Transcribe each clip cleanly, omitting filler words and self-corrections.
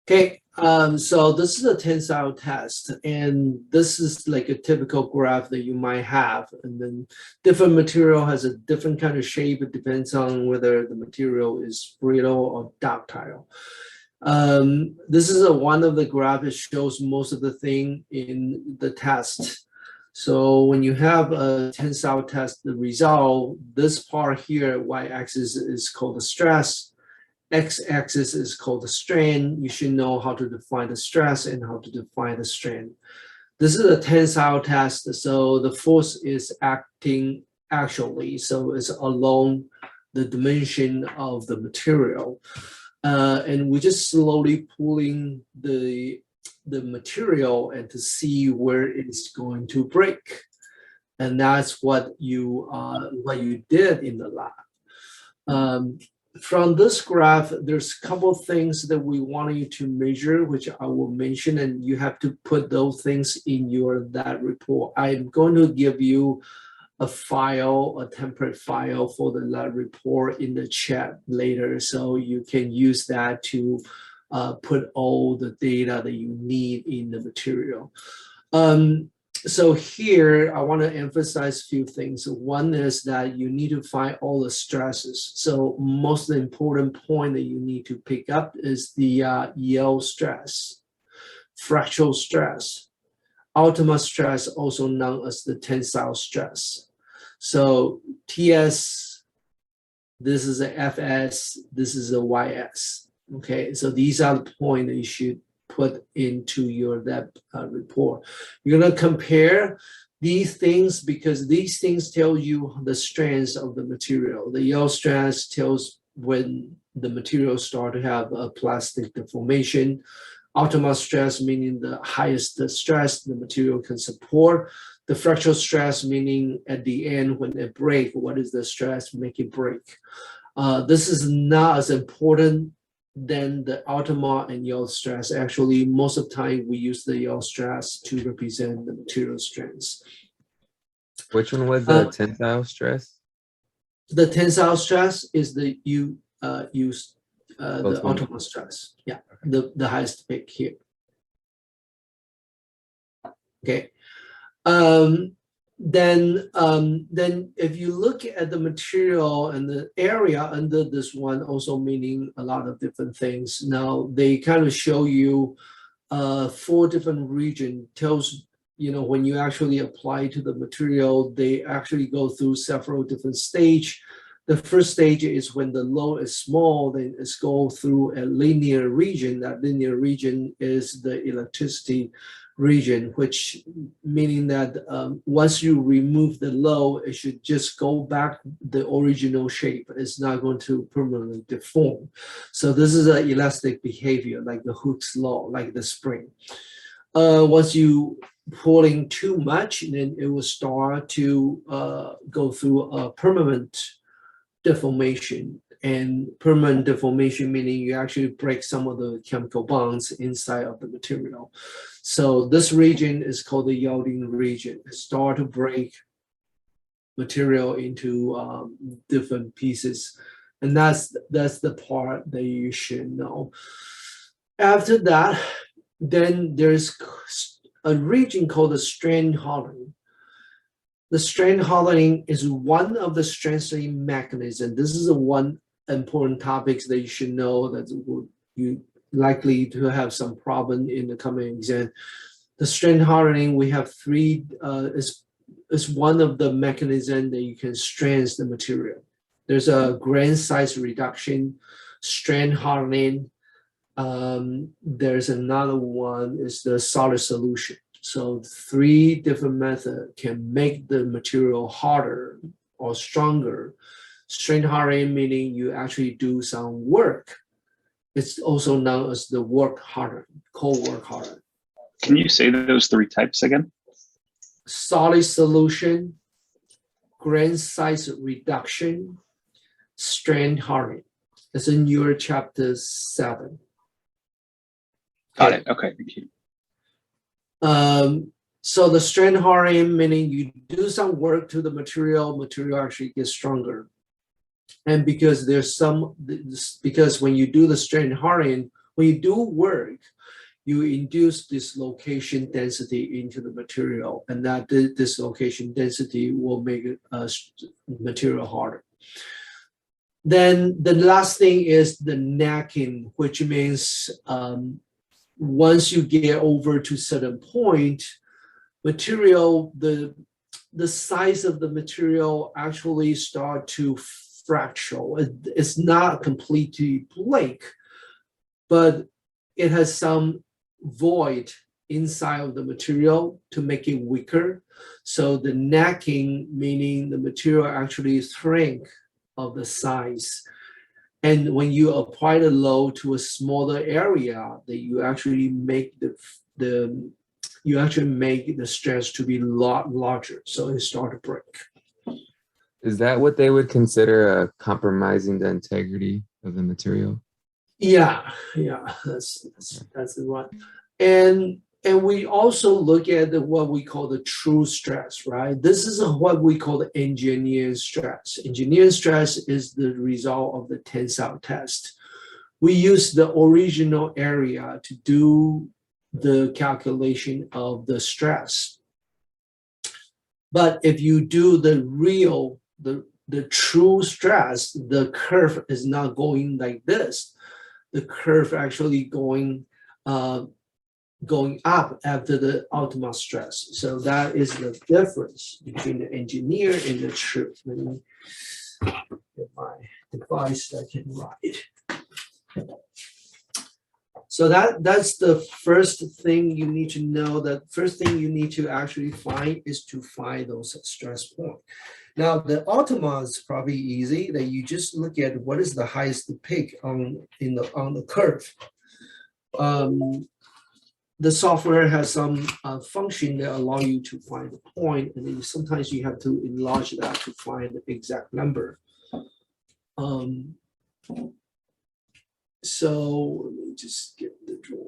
Okay, so this is a tensile test, and this is like a typical graph that you might have. And then different material has a different kind of shape. It depends on whether the material is brittle or ductile. This is one of the graphs that shows most of the thing in the test. So when you have a tensile test, the result, this part here, y-axis is called the stress. X-axis is called the strain. You should know how to define the stress and how to define the strain. This is a tensile test, so the force is acting actually, so it's along the dimension of the material. And we're just slowly pulling the material and to see where it's going to break. And that's what you did in the lab. From this graph, there's a couple of things that we want you to measure, which I will mention, and you have to put those things in your lab report. I'm going to give you a file, a template file for the lab report in the chat later, so you can use that to put all the data that you need in the material. So here, I want to emphasize a few things. One is that you need to find all the stresses. So most important point that you need to pick up is the yield stress, fractional stress, ultimate stress, also known as the tensile stress. So TS, this is a FS, this is a YS. Okay, so these are the points that you should put into your lab report. You're going to compare these things because these things tell you the strength of the material. The yield stress tells when the material start to have a plastic deformation. Ultimate stress meaning the highest stress the material can support. The fractional stress meaning at the end when it breaks, what is the stress make it break? This is not as important than the ultimate and yield stress. Actually, most of the time we use the yield stress to represent the material strengths. Which one was the tensile stress? The tensile stress is the the ultimate stress. Yeah, okay. the highest peak here. Okay. Then if you look at the material and the area under this one, also meaning a lot of different things. Now they kind of show you 4 different regions. Tells when you actually apply to the material, they actually go through several different stages. The first stage is when the load is small, then it's go through a linear region. That linear region is the elasticity region, which meaning that once you remove the load, it should just go back the original shape. It's not going to permanently deform. So this is an elastic behavior, like the Hooke's law, like the spring. Once you pulling too much, then it will start to go through a permanent deformation. And permanent deformation meaning you actually break some of the chemical bonds inside of the material. So this region is called the yielding region. It starts to break material into different pieces. And that's the part that you should know. After that, then there's a region called the strain hardening. The strain hardening is one of the strengthening mechanisms. This is one important topics that you should know that you likely to have some problem in the coming exam. The strain hardening, we have 3, is one of the mechanisms that you can strengthen the material. There's a grain size reduction, strain hardening. There's another one is the solid solution. So 3 different methods can make the material harder or stronger. Strain hardening meaning you actually do some work. It's also known as the work hardening, cold work hardening. Can you say those 3 types again? Solid solution, grain size reduction, strain hardening. It's in your chapter 7. Got it. Okay, thank you. So the strain hardening meaning you do some work to the material actually gets stronger. And because there's because when you do the strain hardening, when you do work, you induce dislocation density into the material, and that dislocation density will make material harder. Then the last thing is the necking, which means once you get over to a certain point, material, the size of the material actually start to fracture. It's not completely blank, but it has some void inside of the material to make it weaker. So the necking, meaning the material actually shrink of the size. And when you apply the load to a smaller area, that you actually make the stress to be a lot larger. So it start to break. Is that what they would consider compromising the integrity of the material? Yeah, that's right. And we also look at what we call the true stress, right? This is what we call the engineering stress. Engineering stress is the result of the tensile test. We use the original area to do the calculation of the stress. But if you do the real, the true stress, the curve is not going like this. The curve actually going up after the ultimate stress. So that is the difference between the engineer and the true. Let me get my device that I can write. So that's the first thing you need to know. The first thing you need to actually find is to find those stress points. Now the ultima is probably easy. That you just look at what is the highest peak on the curve. The software has some function that allow you to find the point, and then sometimes you have to enlarge that to find the exact number. So let me just get the draw.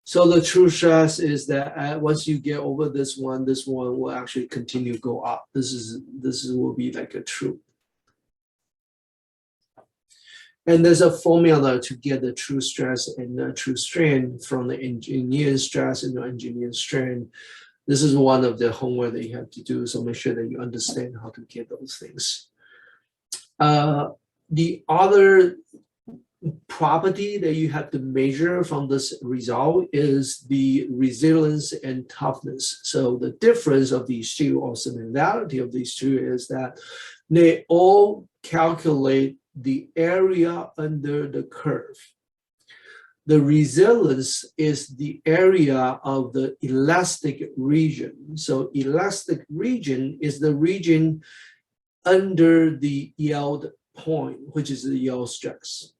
So the true stress is that once you get over this one will actually continue to go up. This will be like a true. And there's a formula to get the true stress and the true strain from the engineering stress and the engineering strain. This is one of the homework that you have to do. So make sure that you understand how to get those things. The other property that you have to measure from this result is the resilience and toughness. So the difference of these two, or similarity of these two, is that they all calculate the area under the curve. The resilience is the area of the elastic region. So elastic region is the region under the yield point, which is the yield stress.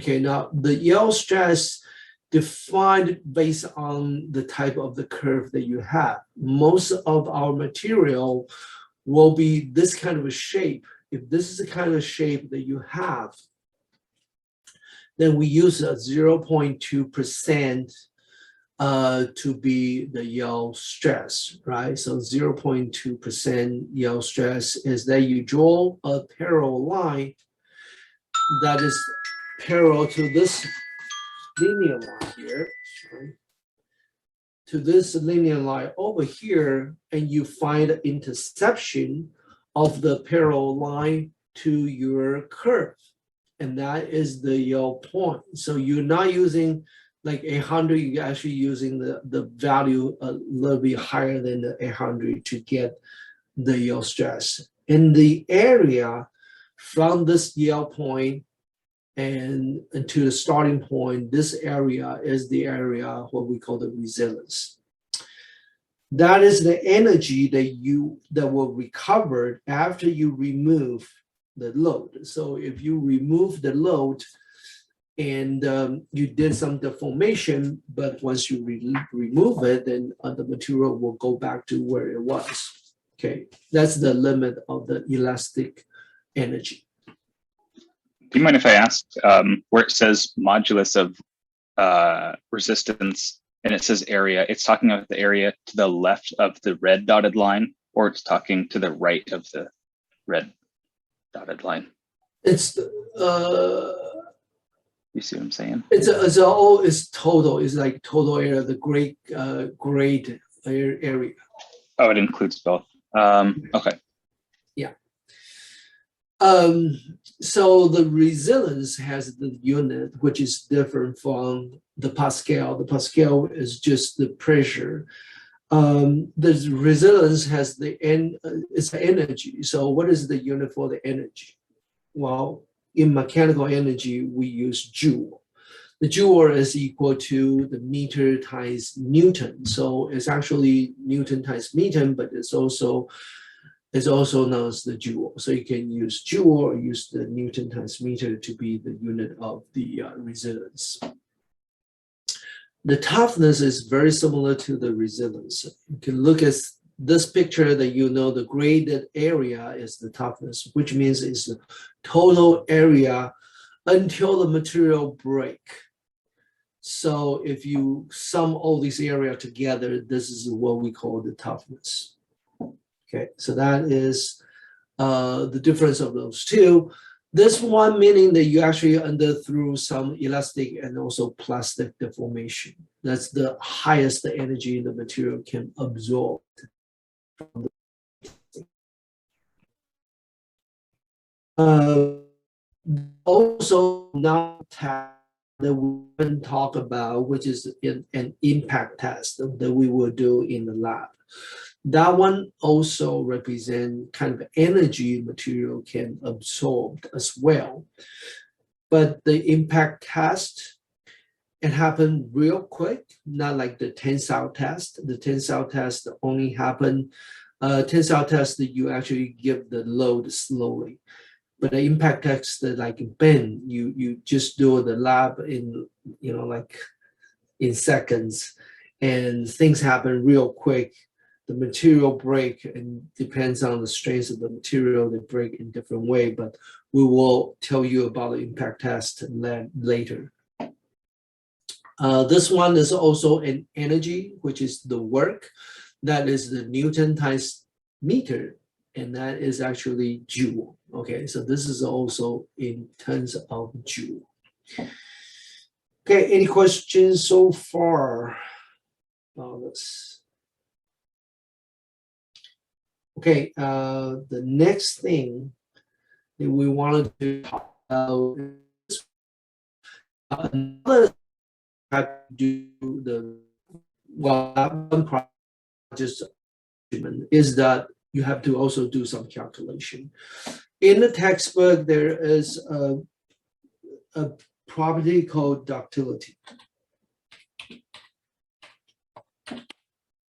Okay, now the yield stress defined based on the type of the curve that you have. Most of our material will be this kind of a shape. If this is the kind of shape that you have, then we use a 0.2% to be the yield stress, right? So 0.2% yield stress is that you draw a parallel line that is parallel to this linear line here, right? To this linear line over here, and you find the intersection of the parallel line to your curve. And that is the yield point. So you're not using like 800, you're actually using the value a little bit higher than the 800 to get the yield stress. In the area from this yield point and to the starting point, this area is the area what we call the resilience. That is the energy that will recover after you remove the load. So if you remove the load and you did some deformation, but once you remove it, then the material will go back to where it was. Okay, that's the limit of the elastic energy. Do you mind if I ask where it says modulus of resistance and it says area, it's talking about the area to the left of the red dotted line, or it's talking to the right of the red dotted line? It's You see what I'm saying? It's total. It's like total area, the grade area. Oh, it includes both. Okay. So the resilience has the unit, which is different from the Pascal. The Pascal is just the pressure. The resilience has it's energy. So what is the unit for the energy? Well, in mechanical energy, we use joule. The joule is equal to the meter times Newton. So it's actually Newton times meter, but it's also known as the joule. So you can use joule or use the Newton times meter to be the unit of the resilience. The toughness is very similar to the resilience. You can look at this picture that the graded area is the toughness, which means it's the total area until the material break. So if you sum all these areas together, this is what we call the toughness. Okay, so that is the difference of those two. This one meaning that you actually through some elastic and also plastic deformation. That's the highest energy the material can absorb. Also, now that we can talk about, which is an impact test that we will do in the lab. That one also represents kind of energy material can absorb as well. But the impact test, it happened real quick, not like the tensile test. The tensile test only happen, tensile test that you actually give the load slowly. But the impact test that like Ben, you just do the lab in, like in seconds, and things happen real quick. The material break, and depends on the strength of the material, they break in different way, but we will tell you about the impact test later. This one is also an energy, which is the work. That is the Newton times meter, and that is actually joule. Okay, so this is also in terms of joule. Okay, any questions so far about this? Okay, the next thing that we wanted to talk about is another have to do the one project is that you have to also do some calculation. In the textbook, there is a property called ductility.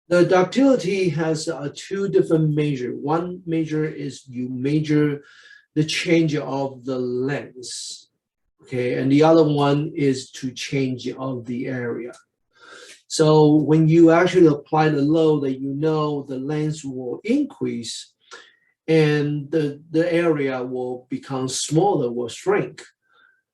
The ductility has two different measures. One measure is you measure the change of the length, okay, and the other one is to change of the area. So when you actually apply the load, that the length will increase, and the area will become smaller, will shrink.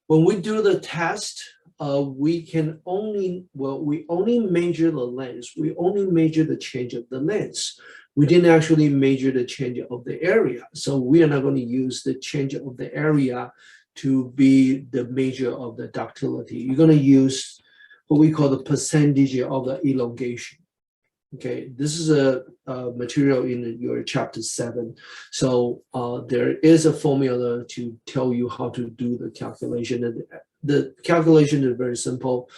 When we do the test, we only measure the length. We only measure the change of the length. We didn't actually measure the change of the area. So we are not going to use the change of the area to be the measure of the ductility. You're going to use what we call the percentage of the elongation. Okay, this is a material in your chapter 7. So there is a formula to tell you how to do the calculation. And the calculation is very simple.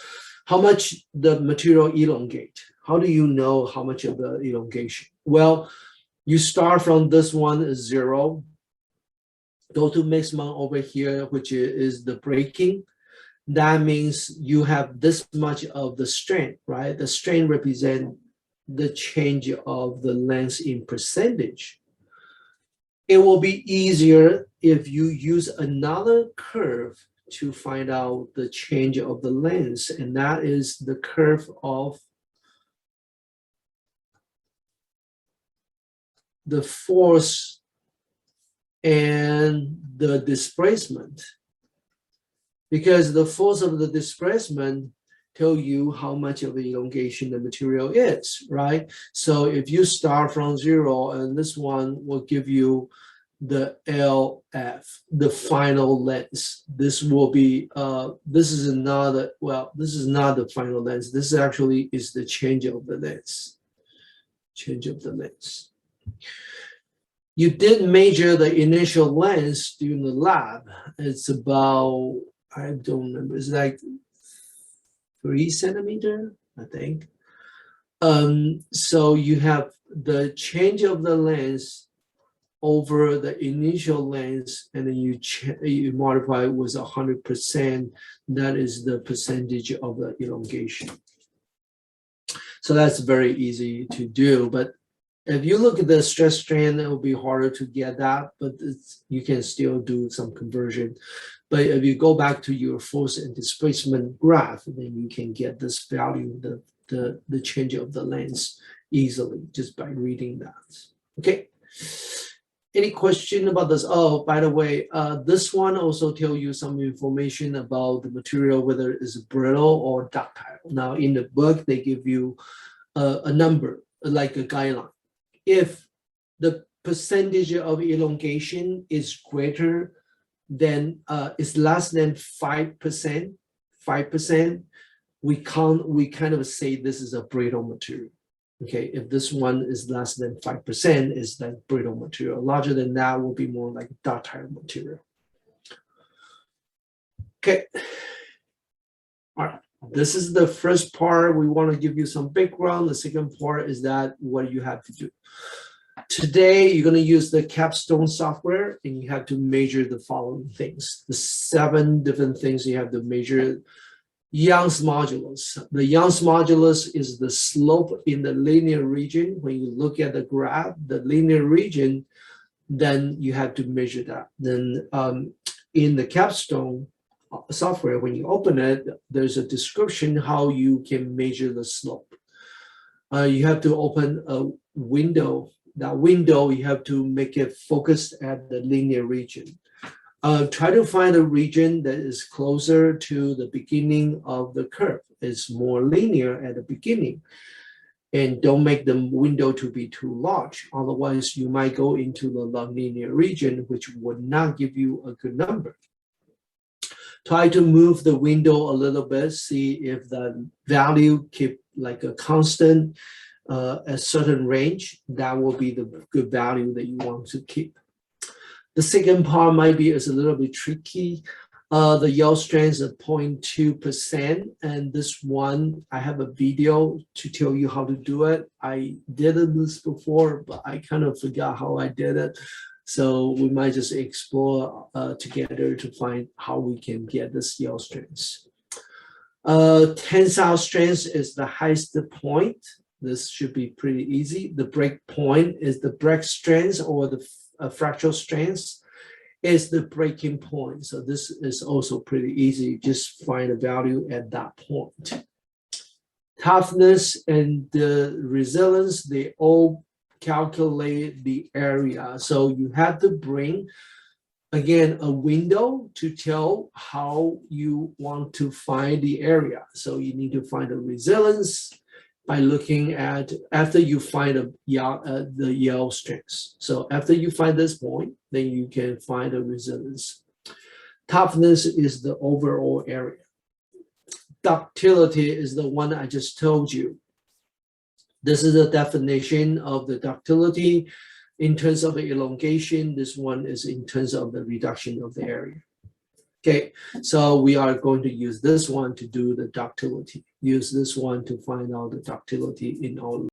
How much the material elongate? How do you know how much of the elongation? Well, you start from this one is 0. Go to maximum over here, which is the breaking. That means you have this much of the strain, right? The strain represents the change of the length in percentage. It will be easier if you use another curve to find out the change of the length, and that is the curve of the force and the displacement. Because the force of the displacement tell you how much of the elongation the material is, right? So if you start from 0, and this one will give you the LF, the final length. This will be, this is another, well, this is not the final length. This actually is the change of the length. Change of the length. You did measure the initial length during the lab. It's about, I don't remember, it's like 3 centimeter, I think. So you have the change of the length over the initial length, and then you multiply with 100%. That is the percentage of the elongation. So that's very easy to do. But if you look at the stress strain, it will be harder to get that, but you can still do some conversion. But if you go back to your force and displacement graph, then you can get this value, the change of the length easily just by reading that. Okay. Any question about this? Oh, by the way, this one also tells you some information about the material, whether it's brittle or ductile. Now, in the book, they give you a number, like a guideline. If the percentage of elongation is greater than, is less than 5%, we kind of say this is a brittle material. Okay, if this one is less than 5%, it's like brittle material. Larger than that will be more like ductile material. Okay. All right. This is the first part. We want to give you some background. The second part is that what you have to do. Today, you're going to use the Capstone software, and you have to measure the following things. The 7 different things you have to measure. Young's modulus. The Young's modulus is the slope in the linear region. When you look at the graph, the linear region, then you have to measure that. Then in the Capstone software, when you open it, there's a description how you can measure the slope. You have to open a window. That window, you have to make it focused at the linear region. Try to find a region that is closer to the beginning of the curve. It's more linear at the beginning. And don't make the window to be too large. Otherwise, you might go into the nonlinear region, which would not give you a good number. Try to move the window a little bit, see if the value keep like a constant, a certain range. That will be the good value that you want to keep. The second part might be is a little bit tricky. The yield strength is 0.2%, and this one, I have a video to tell you how to do it. I did this before, but I kind of forgot how I did it. So we might just explore together to find how we can get this yield strength. Tensile strength is the highest point. This should be pretty easy. The break point is the break strength, or the fractal strength is the breaking point. So this is also pretty easy. Just find a value at that point. Toughness and the resilience, they all calculate the area. So you have to bring, again, a window to tell how you want to find the area. So you need to find a resilience by looking at, after you find the yield strength. So after you find this point, then you can find a resilience. Toughness is the overall area. Ductility is the one I just told you. This is the definition of the ductility in terms of the elongation. This one is in terms of the reduction of the area. Okay, so we are going to use this one to do the ductility. Use this one to find out the ductility in all